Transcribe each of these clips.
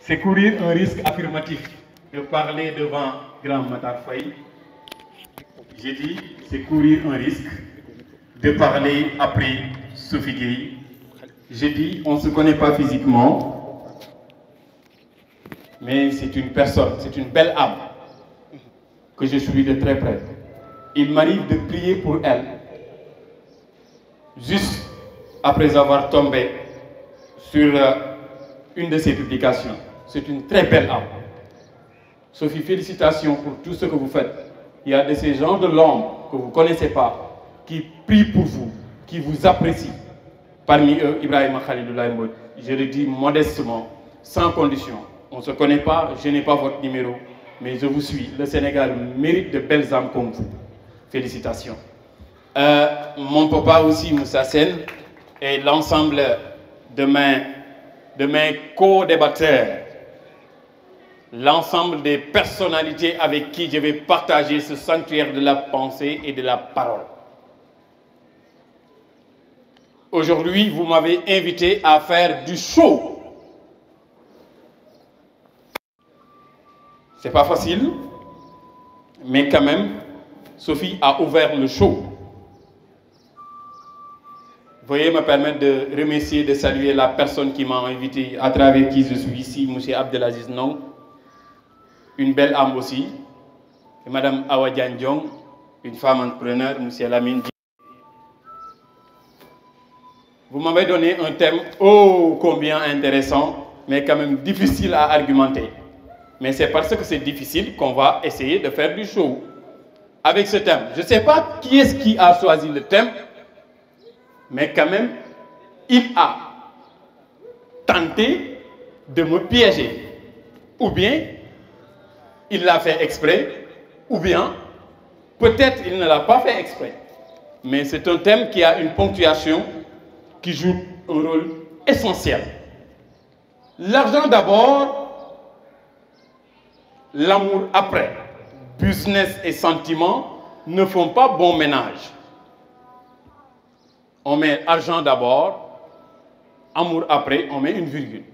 c'est courir un risque affirmatif de parler devant Grand Matar Faye. J'ai dit, c'est courir un risque de parler après Sophie Gueye. J'ai dit, on ne se connaît pas physiquement, mais c'est une personne, c'est une belle âme que je suis de très près. Il m'arrive de prier pour elle, juste après avoir tombé sur une de ses publications. C'est une très belle âme. Sophie, félicitations pour tout ce que vous faites. Il y a de ces gens de l'ombre que vous ne connaissez pas, qui prient pour vous, qui vous apprécient. Parmi eux, Ibrahima Khalidoulaye Mbodj. Je le dis modestement, sans condition. On ne se connaît pas, je n'ai pas votre numéro, mais je vous suis. Le Sénégal mérite de belles âmes comme vous. Félicitations. Mon papa aussi, Moussa Sen, et l'ensemble de mes co-débatteurs, l'ensemble des personnalités avec qui je vais partager ce sanctuaire de la pensée et de la parole. Aujourd'hui, vous m'avez invité à faire du show. C'est pas facile, mais quand même, Sophie a ouvert le show. Veuillez me permettre de remercier, de saluer la personne qui m'a invité, à travers qui je suis ici, M. Abdelaziz Nong, une belle âme aussi, et Mme Awa Diong, une femme entrepreneur, M. Lamine. Vous m'avez donné un thème oh combien intéressant, mais quand même difficile à argumenter. Mais c'est parce que c'est difficile qu'on va essayer de faire du show avec ce thème. Je ne sais pas qui est-ce qui a choisi le thème, mais quand même, il a tenté de me piéger. Ou bien, il l'a fait exprès, ou bien, peut-être il ne l'a pas fait exprès. Mais c'est un thème qui a une ponctuation qui joue un rôle essentiel. L'argent d'abord, l'amour après. Business et sentiments ne font pas bon ménage. On met argent d'abord, amour après, on met une virgule.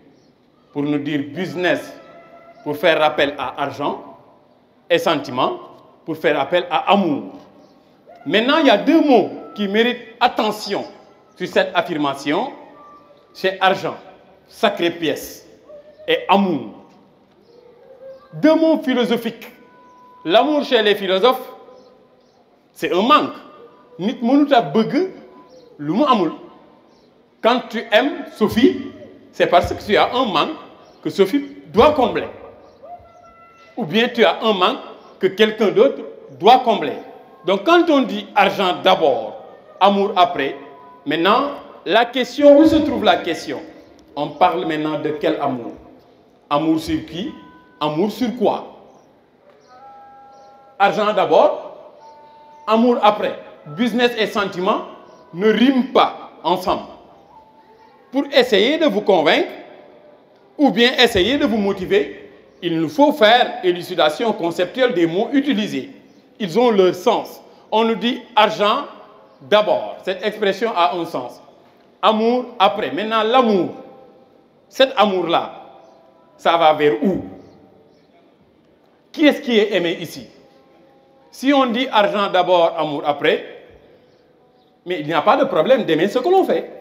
Pour nous dire business, pour faire appel à argent, et sentiment, pour faire appel à amour. Maintenant, il y a deux mots qui méritent attention sur cette affirmation. C'est argent, sacrée pièce, et amour. Deux mots philosophiques. L'amour chez les philosophes, c'est un manque. Nit mënuta bëgg lu mu amul. Quand tu aimes Sophie, c'est parce que tu as un manque que Sophie doit combler. Ou bien tu as un manque que quelqu'un d'autre doit combler. Donc quand on dit argent d'abord, amour après, maintenant, la question, où se trouve la question? On parle maintenant de quel amour? Amour sur qui? Amour sur quoi? Argent d'abord, amour après. Business et sentiment ne riment pas ensemble. Pour essayer de vous convaincre, ou bien essayer de vous motiver, il nous faut faire élucidation conceptuelle des mots utilisés. Ils ont leur sens. On nous dit argent d'abord. Cette expression a un sens. Amour après. Maintenant, l'amour. Cet amour-là, ça va vers où? Qui est-ce qui est aimé ici? Si on dit argent d'abord, amour après, mais il n'y a pas de problème d'aimer ce que l'on fait.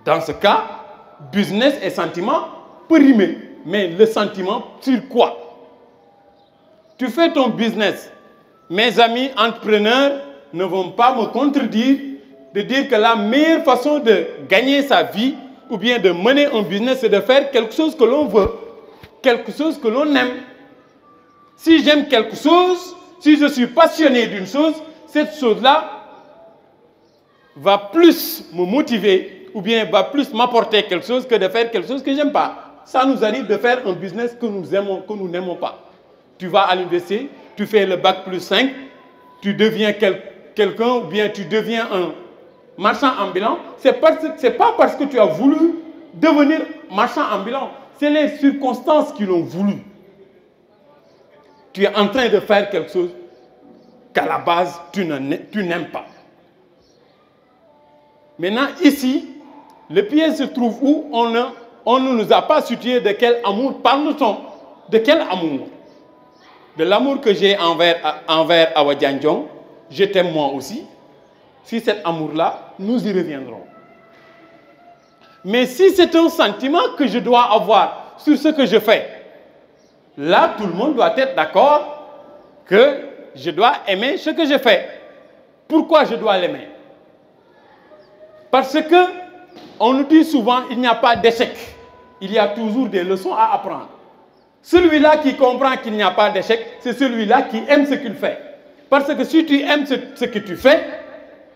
Dans ce cas, business et sentiment peut rimer. Mais le sentiment sur quoi? Tu fais ton business. Mes amis entrepreneurs ne vont pas me contredire de dire que la meilleure façon de gagner sa vie ou bien de mener un business, c'est de faire quelque chose que l'on veut, quelque chose que l'on aime. Si j'aime quelque chose, si je suis passionné d'une chose, cette chose-là va plus me motiver ou bien va plus m'apporter quelque chose que de faire quelque chose que je n'aime pas. Ça nous arrive de faire un business que nous aimons, que nous n'aimons pas. Tu vas à l'université, tu fais le bac plus 5, tu deviens quelqu'un ou bien tu deviens un marchand ambulant. C'est pas parce que tu as voulu devenir marchand ambulant. C'est les circonstances qui l'ont voulu. Tu es en train de faire quelque chose qu'à la base, tu n'aimes pas. Maintenant, ici, le piège se trouve où on ne on ne nous a pas situé de quel amour parle-t-on. De quel amour? De l'amour que j'ai envers Awa Diandiong, je t'aime moi aussi. Si cet amour-là, nous y reviendrons. Mais si c'est un sentiment que je dois avoir sur ce que je fais, là, tout le monde doit être d'accord que je dois aimer ce que je fais. Pourquoi je dois l'aimer? Parce que on nous dit souvent il n'y a pas d'échec. Il y a toujours des leçons à apprendre. Celui-là qui comprend qu'il n'y a pas d'échec, c'est celui-là qui aime ce qu'il fait. Parce que si tu aimes ce que tu fais,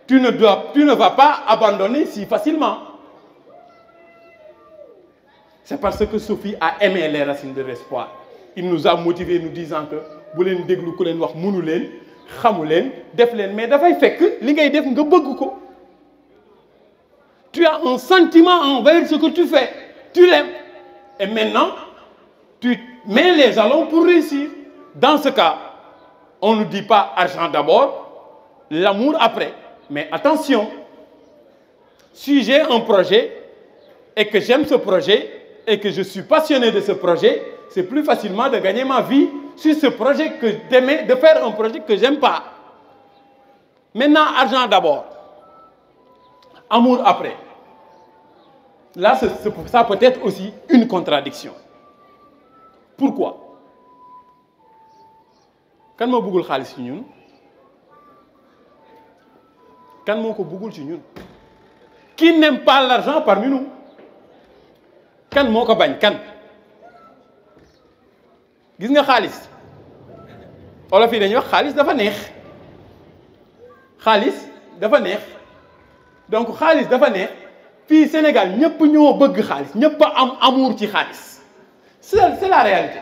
tu ne vas pas abandonner si facilement. C'est parce que Sophie a aimé les racines de l'espoir. Il nous a motivés nous disant que bu leen déglu ku leen wax mënu leen xamu leen def leen mais dafay fekk li ngay def nga bëgg ko. Tu as un sentiment envers ce que tu fais. Tu l'aimes. Et maintenant, tu mets les jalons pour réussir. Dans ce cas, on ne dit pas argent d'abord, l'amour après. Mais attention, si j'ai un projet et que j'aime ce projet et que je suis passionné de ce projet, c'est plus facilement de gagner ma vie sur ce projet que d'aimer, de faire un projet que j'aime pas. Maintenant, argent d'abord, amour après. Là, ça peut être aussi une contradiction. Pourquoi? Kan moo bëggul xaalis ci ñun? Kan moo ko bëggul ci ñun? Qui n'aime pas l'argent parmi nous? Kan moo ko bañ kan? Gis nga xaalis olof yi dañuy wax xaalis dafa neex. Xaalis dafa neex. Donc xaalis dafa neex. Fii Sénégal ñëpp ñoo bëgg xaalis ñëpp a am amour ci xaalis. C'est la réalité.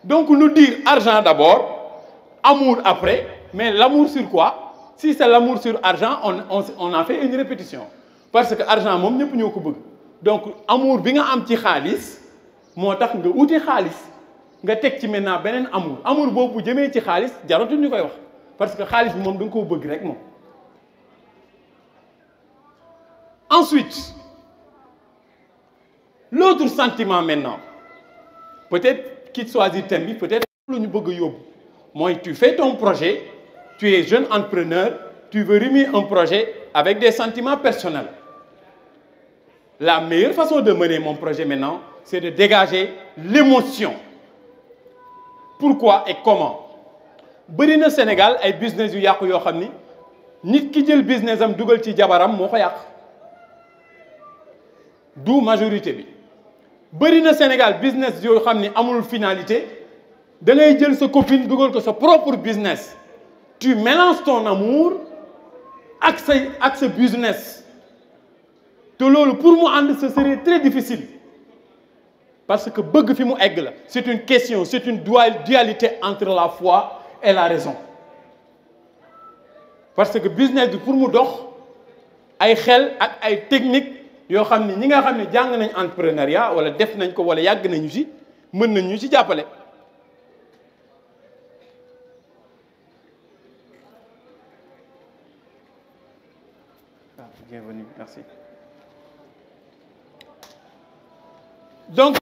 Donc nous dire argent d'abord, amour après, mais l'amour sur quoi? Si c'est l'amour sur argent, on a fait une répétition. Parce que argent moom ñëpp ñoo ko bëgg. Donc amour bi nga am ci xaalis moo tax nga uti xaalis nga teg ci maintenant beneen amour. Amour boobu bu jëmee ci xaalis jaratul ñu koy wax parce que xaalis bi moom da nga koo bëgg rek moom. Ensuite, l'autre sentiment maintenant, peut-être qu'il choisit thème bi, peut-être lu ñu bëgg a yóbbu mooy tu fais ton projet, tu es jeune entrepreneur, tu veux remuer un projet avec des sentiments personnels. La meilleure façon de mener mon projet maintenant, c'est de dégager l'émotion. Pourquoi et comment? Bëri na Sénégal ay business yu yàqu yoo xam ni nit ki jël business am dugal ci jabaram moo ko yàq. Du majorité bi. Bëri na Sénégal business yoo xam ni amul finalité da ngay jël sa copine dugal ko sa propre business. Tu mélanges ton amour ak sa business. te loolu pour mu ànd ce serait très difficile parce que bëgg fi mu egg la c'est une question, c'est une dualité entre la foi et la raison. Parce que business bi pour mu dox ay xel ak ay technique yoo xam ni ñi nga xam ne jàng nañ entrepreneuriat wala def nañ ko wala yàgg nañu ci mën nañ ñu ci jàppale. Bienvenue, merci. Donc,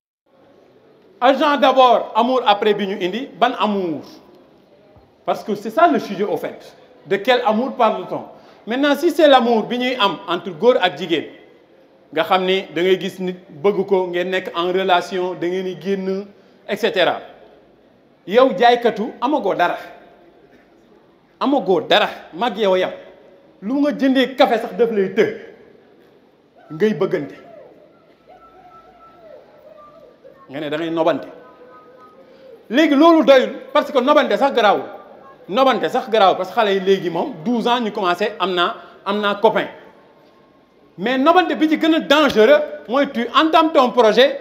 argent d'abord, amour après bi ñu indi ban amour? Parce que c'est ça le sujet au fait. De quel amour parle-t-on? Maintenant, si c'est l'amour bi ñuy am entre góor ak jigéen nga xam ni da ngay gis nit bëgg ko ngeen nekk en relation da ngeen di génn et cetera yow jaaykatu amagoo dara mag yow yam lu nga jëndee café sax daf lay të ngay bëggante nga ne da ngay nobante léegi loolu doyul parce que nobante sax garaawul parce que xale yi léegi moom 12 ans ñu commencé am naa copain mais nobante bi ci gën a dangereux mooy tu entames ton projet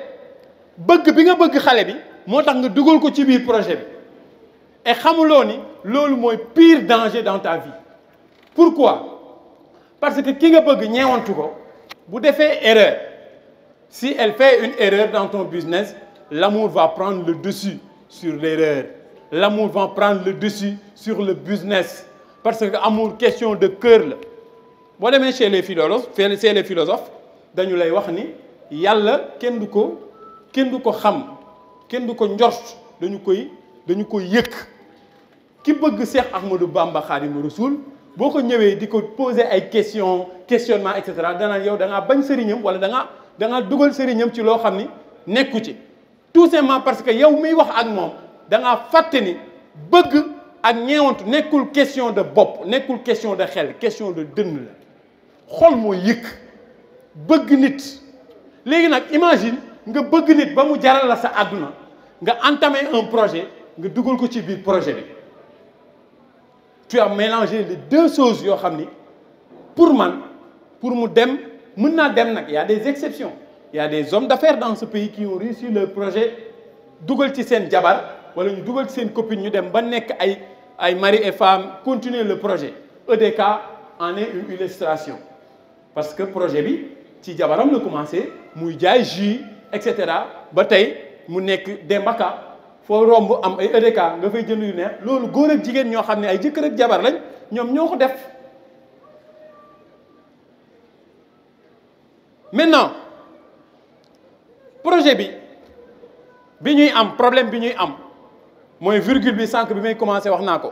bëgg bi nga bëgg xale bi moo tax nga dugal ko ci biir projet bi et xamuloo ni loolu mooy pire danger dans ta vie. Pourquoi? Parce que ki nga bëgg ñeewantu ko bu defee erreur si elle fait une erreur dans ton business l'amour va prendre le dessus sur l'erreur. L'amour va prendre le dessus sur le business parce que amour question de cœur la boo demee chez les philosophes dañu lay wax ni yàlla kenn du ko xam kenn du ko njort dañu koy yëkk ki bëgg Cheikh Ahmadou Bamba Khadimu Rasoul boo ko ñëwee di ko poser ay questionnement et cetera danaan yow da ngaa bañ sëriñam wala da ngaa dugal sëriñam ci loo xam ni nekku ci tout simplement parce que yow miy wax ak moom da ngaa fàtte ni bëgg ak ñeewantu nekkul question de bopp nekkul question de xel question de dënn la xol moo yëkk bëgg nit léegi nag imagine nga bëgg nit ba mu jaral la sa àdduna nga entamer un projet nga dugal ko ci biir projet bi tu as mélangé les deux choses yoo xam ni pour man pour mu dem mën naa dem nag y a des exceptions il y a des hommes d'affaires dans ce pays qui ont réussi leur projet dugal ci seen jabar wala ñu dugal ci seen copine ñu dem ba nekk ay mari et femme continuer le projet EDK en est une illustration parce que projet bi ci jabaram la commencé muy jaay jus et cetera ba tey mu nekk Dembaka foo romb am ay EDK nga fay jënd yu neex loolu góor ak jigéen ñoo xam ne ay jëkkër ak jabar lañ ñoom ñoo ko def. maintenant projet bi ñuy am problème bi ñuy am mooy virgule bi sànq bi may commencé wax naa ko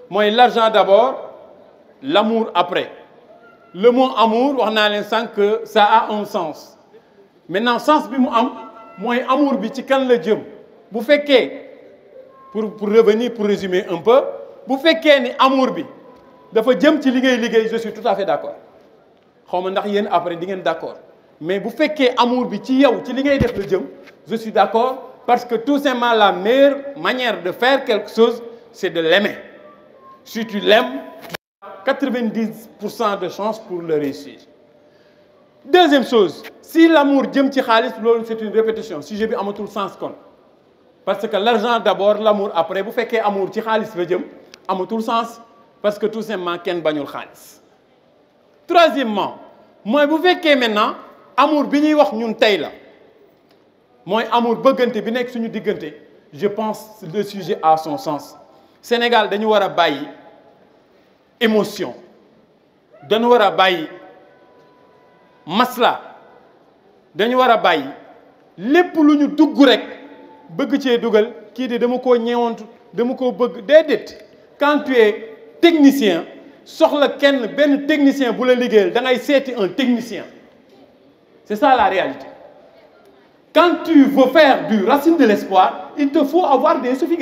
mooy l'argent d'abord l'amour après le mot amour wax naa leen sànq ça a un sens maintenant sens bi mu am mooy amour bi ci kan la jëm bu fekkee pour revenir pour résumer un peu bu fekkee ni amour bi dafa jëm ci li ngay liggéey je suis tout à fait d'accord xaw ma ndax yéen après di ngeen d'accord mais bu fekkee amour bi ci yow ci li ngay def la jëm je suis d'accord parce que tout simplement la meilleure manière de faire quelque chose c'est de l'aimer si tu l'aimes tu as 90% de chance pour le réussir. Deuxième chose si l'amour jëm ci xaalis loolu c'est une répétition sujet bi amatul sens kon parce que l'argent d'abord l'amour après bu fekkee amour ci xaalis la jëm amatul sens parce que tout simplement kenn bañul xaalis. Troisièmement mooy bu fekkee maintenant amour bi ñuy wax ñun tey la mooy amour bëggante bi nekk suñu diggante je pense le sujet a son sens Sénégal dañu war a bàyyi émotion dañu war a bàyyi masla dañu war a bàyyi lépp lu ñu dugg rek bëgg cee dugal kii de dama koo ñeewantu dama koo bëgg déedéet quand tu es technicien soxla kenn benn technicien bu la liggéeyal da ngay seeti un technicien c'est ça la réalité quand tu veux faire du racine de l'espoir il te faut avoir des Sophie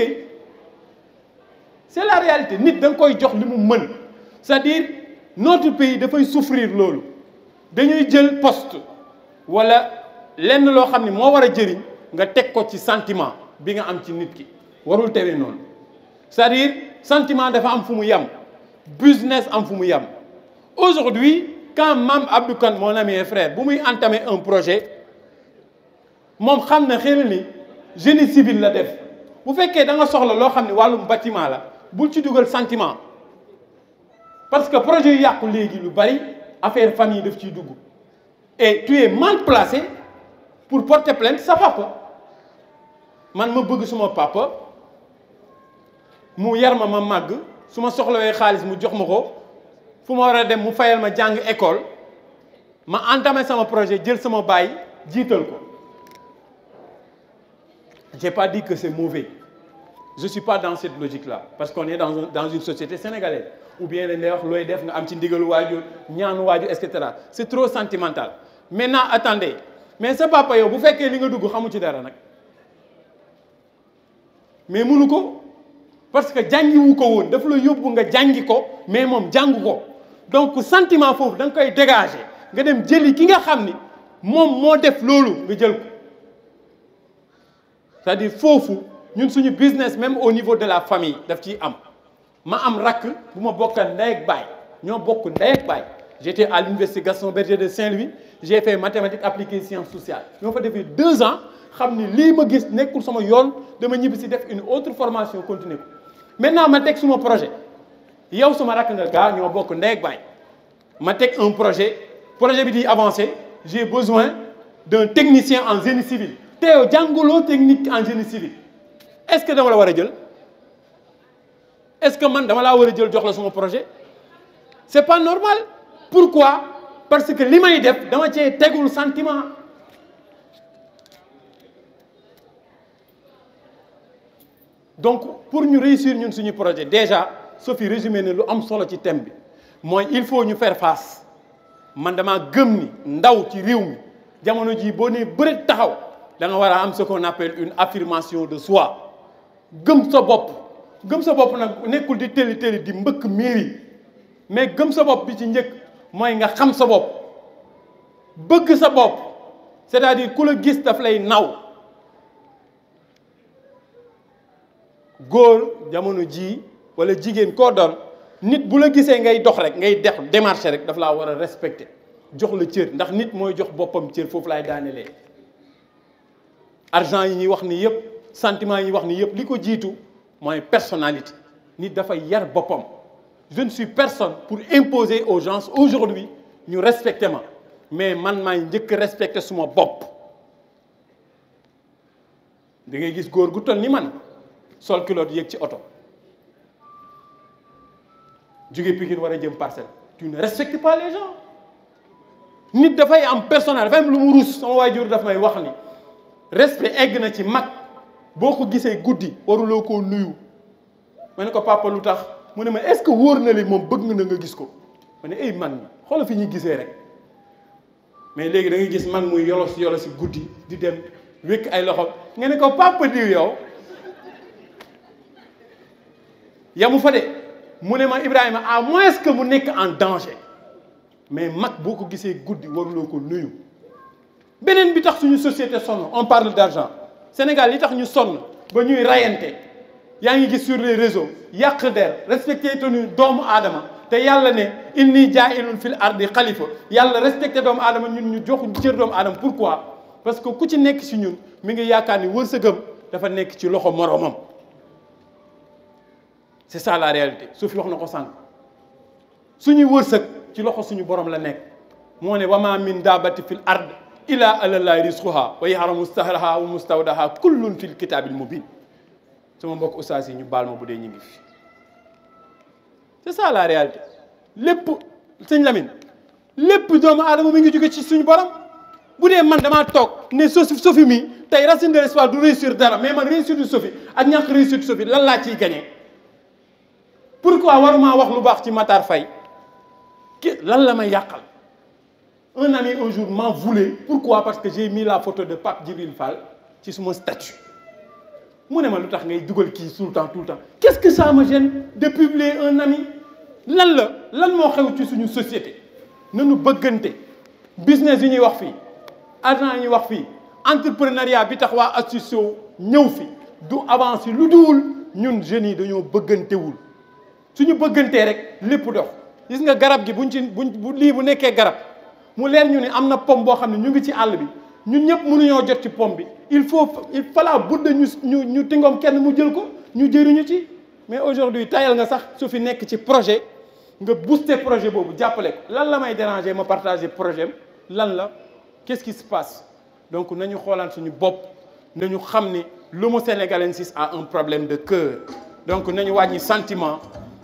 c'est la réalité nit da nga koy jox li mu mën c'est-à-dire notre pays dafay souffrir loolu dañuy jël poste wala lenn loo xam ne moo war a jëriñ nga teg ko ci sentiment bi nga am ci nit ki warul tewee noonu c'est-à-dire sentiment dafa am fu mu yem business am fu mu yem aujourd'hui quand Mame Abdou Kane mon ami et frère bu muy entamer un projet moom xam na xel ni génie civil la def bu fekkee da nga soxla loo xam ne wàllum bâtiment la bul ci dugal sentiment parce que projet yu yàqu léegi lu bari affaire famille daf ciy dugg et tu es mal placé pour porter plainte sa papa man ma bëgg suma papa mu yar ma màgg su ma soxlawee xaalis mu jox ma ko fu ma war a dem mu fayal ma jàng école ma entamé sama projet jël sama baay jiital ko j'ai pas dit que c'est mauvais je suis pas dans cette logique-là parce qu'on est dans une société sénégalaise ou bien dañ lay wax looy def nga am ci ndigalu waajur ñaanu waajur et cetera c'est trop sentimental maintenant attendez mais sa papa yow bu fekkee li nga dugg xamu ci dara nag mais mënu ko parce que jàngiwu ko woon dafa la yóbbu nga jàngi ko mais moom jàngu ko donc sentiment foofu da nga koy dégager nga dem jëli ki nga xam ni moom moo def loolu nga jël ko c'est-à-dire foofu ñun suñu business même au niveau de la famille daf ciy am ma am rakk bu ma bokkal ndey ak baay ñoo bokk ndey ak baay j'étais à l'université Gaston Berger de Saint-Louis j'ai fait mathématiques appliquées sciences sociales ñoo fa defee 2 ans xam ni lii ma gis nekkul sama yoon dama ñibbi si def une autre formation continue ko maintenant ma teg suma projet yow suma rakk nga gaa ñoo bokk ndey ak baay ma teg un projet bi di avancer j'ai besoin d'un technicien en génie civil te yow jànguloo technique en génie civil est-ce que dama la war a jël est-ce que man dama laa war a jël jox la suma projet c'est pas normal pourquoi parce que li may def dama cee tegul sentiment donc pour ñu réussir ñun suñu projet déjà Sophie résumé ne lu am solo ci thème bi mooy il faut ñu faire face man dama gëm ni ndaw ci réew mi jamono ji boo nee bëreet taxaw da nga war a am ce qu'on appelle une affirmation de soi gëm sa bopp nag nekkul di tëli di mbëkk miir yi mais gëm sa bopp bi ci njëkk mooy nga xam sa bopp bëgg sa bopp c'est-à-dire ku la gis daf lay naw góor jamono ji wala jigéen koo doon nit bu la gisee ngay dox rek ngay def démarche rek daf laa war a respecter jox la cër ndax nit mooy jox boppam cër foofu laay daanelee argent yi ñuy wax ni yëpp sentiment yi ñuy wax ni yëpp li ko jiitu mooy personnalité nit dafay yar boppam je ne suis personne pour imposer aux gens aujourd'hui ñu respecter ma mais man maay njëkk respecter suma bopp da ngay gis góor gu toll ni man sol culotte yéeg ci oto jóge Pikine war a jëm Parcelles tu ne respectes pas les gens nit dafay am personnel dafay am lu mu rus sama waajur daf may wax ni respect egg na ci mag boo ko gisee guddi waruloo koo nuyu ma ne ko papa lu tax mu ne ma est-ce que wóor na li moom bëgg na nga gis ko ma ne ay mag ñi xoolal fi ñuy gisee rek mais léegi da ngay gis mag muy yolosi guddi di dem wékk ay loxo nga ne ko papa diw yow yamu fa de mu ne ma Ibrahima à moins que mu nekk en danger mais mag boo ko gisee guddi waruloo ko nuyu beneen bi tax suñu société sonn on parle d'argent Sénégal li tax ñu sonn ba ñuy rayante yaa ngi gis sur les réseaux yàq der respecté tenu doomu aadama te yàlla ne inni jaa'ilun fil ardi xalifa yàlla respecté doomu aadama ñun ñu jox cër doomu aadama pourquoi parce que ku ci nekk ci ñun mi ngi yaakaar ni wërsëgam dafa nekk ci loxo moroomam c'est ça la réalité su fi wax na ko sànq suñuy wërsëg ci loxo suñu borom la nekk moo ne wama min daabati fil ard ila alallahi risquha wa ya'lamu mustaqarraha wa mustawdaha kullun fil kitabil mubin sama mbokk ustaas yi ñu baal ma bu dee ñu ngi fi c'est ça la réalité lépp sëñ Lamine lépp doomu aadama mi ngi jóge ci suñu borom bu dee man damaa toog ne Sophie mi tey Racine de l'Espoir du réussir dara mais man réussir du Sophie ak ñàkk réussir du Sophie lan laa ciy gagné pourquoi waruma wax lu baax ci Matar Faye lan la may yàqal un ami un jour m'en voulait pourquoi parce que j'ai mis la photo de Pape Djibril Fall ci suma statut mu ne ma lu tax ngay dugal kii tout le temps qu'est-ce que ça me gêne de publier un ami lan moo xew ci suñu société nañu bëggante business yi ñuy wax fii argent yi ñuy wax fii entrepreneuriat bi tax waa association ñëw fi du avancer lu duwul ñun jeunes yi dañoo bëggantewul suñu bëggantee rek lépp dox gis nga garab gi bu nekkee garab mu leer ñu ne am na pomme boo xam ne ñu ngi ci àll bi ñun ñëpp mënuñoo jot ci pomme bi il fallait budde ñu tingoom kenn mu jël ko ñu jëriñu ci mais aujourd'hui tayal nga sax su fi nekk ci projet nga booster projet boobu jàppale ko lan la may déranger ma partager projet lan la qu'est-ce qui se passe donc nañu xoolaan suñu bopp nañu xam ni l'homo sénégalensis a un problème de cœur donc nañu wàññi sentiment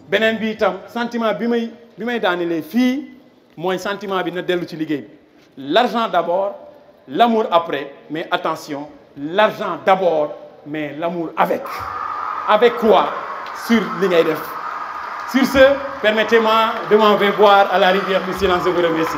beneen bi itam sentiment bi may daanelee fii mooy sentiment bi na dellu ci liggéey bi l'argent d'abord l'amour après mais attention l'argent d'abord mais l'amour avec quoi sur li ngay def sur ce permettez-moi de m'en aller boire à la rivière du silence. Je vous remercie.